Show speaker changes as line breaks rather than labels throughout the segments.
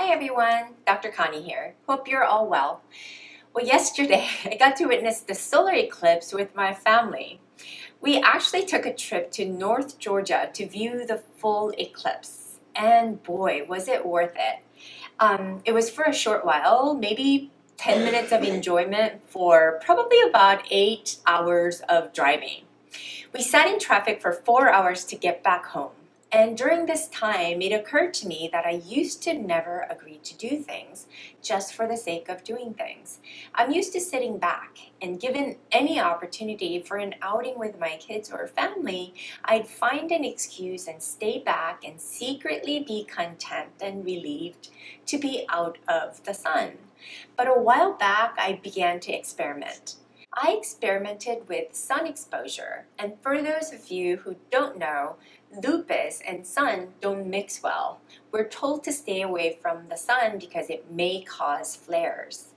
Hi everyone, Dr. Connie here. Hope you're all well. Well, yesterday I got to witness the solar eclipse with my family. We actually took a trip to North Georgia to view the full eclipse, and boy, was it worth it. It was for a short while, maybe 10 minutes of enjoyment for probably about 8 hours of driving. We sat in traffic for 4 hours to get back home. And during this time, it occurred to me that I used to never agree to do things just for the sake of doing things. I'm used to sitting back, and given any opportunity for an outing with my kids or family, I'd find an excuse and stay back and secretly be content and relieved to be out of the sun. But a while back, I began to experiment. I experimented with sun exposure, and for those of you who don't know, lupus and sun don't mix well. We're told to stay away from the sun because it may cause flares.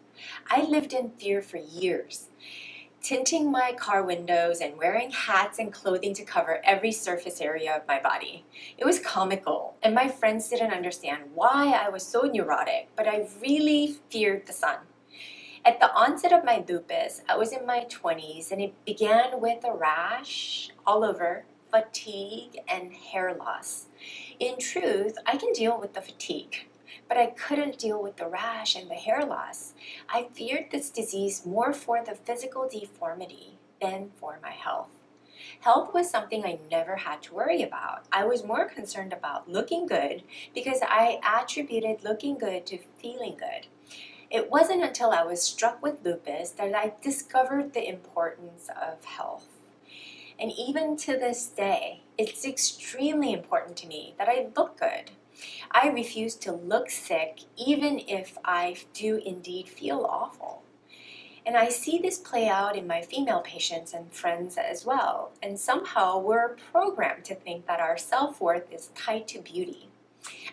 I lived in fear for years, tinting my car windows and wearing hats and clothing to cover every surface area of my body. It was comical, and my friends didn't understand why I was so neurotic, but I really feared the sun. At the onset of my lupus, I was in my 20s, and it began with a rash all over, fatigue, and hair loss. In truth, I can deal with the fatigue, but I couldn't deal with the rash and the hair loss. I feared this disease more for the physical deformity than for my health. Health was something I never had to worry about. I was more concerned about looking good because I attributed looking good to feeling good. It wasn't until I was struck with lupus that I discovered the importance of health. And even to this day, it's extremely important to me that I look good. I refuse to look sick even if I do indeed feel awful. And I see this play out in my female patients and friends as well. And somehow we're programmed to think that our self-worth is tied to beauty.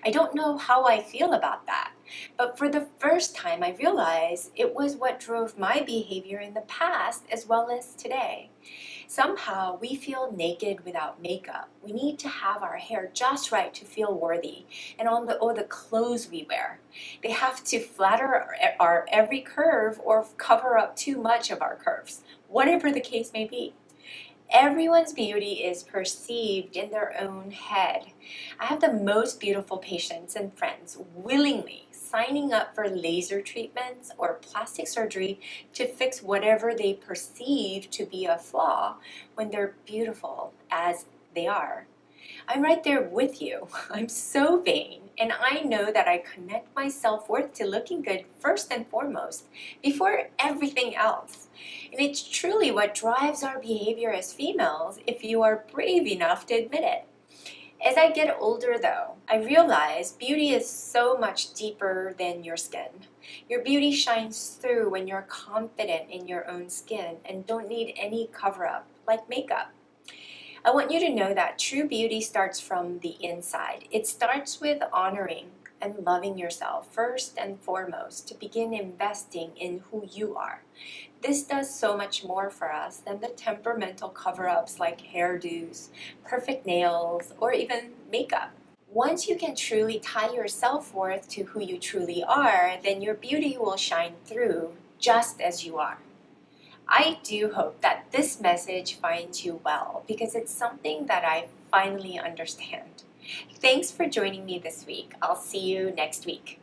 I don't know how I feel about that, but for the first time I realized it was what drove my behavior in the past as well as today. Somehow we feel naked without makeup. We need to have our hair just right to feel worthy, and all the clothes we wear. They have to flatter our every curve or cover up too much of our curves, whatever the case may be. Everyone's beauty is perceived in their own head. I have the most beautiful patients and friends willingly signing up for laser treatments or plastic surgery to fix whatever they perceive to be a flaw when they're beautiful as they are. I'm right there with you. I'm so vain, and I know that I connect my self-worth to looking good first and foremost, before everything else. And it's truly what drives our behavior as females if you are brave enough to admit it. As I get older though, I realize beauty is so much deeper than your skin. Your beauty shines through when you're confident in your own skin and don't need any cover-up like makeup. I want you to know that true beauty starts from the inside. It starts with honoring and loving yourself first and foremost to begin investing in who you are. This does so much more for us than the temperamental cover-ups like hairdos, perfect nails, or even makeup. Once you can truly tie your self-worth to who you truly are, then your beauty will shine through just as you are. I do hope that this message finds you well because it's something that I finally understand. Thanks for joining me this week. I'll see you next week.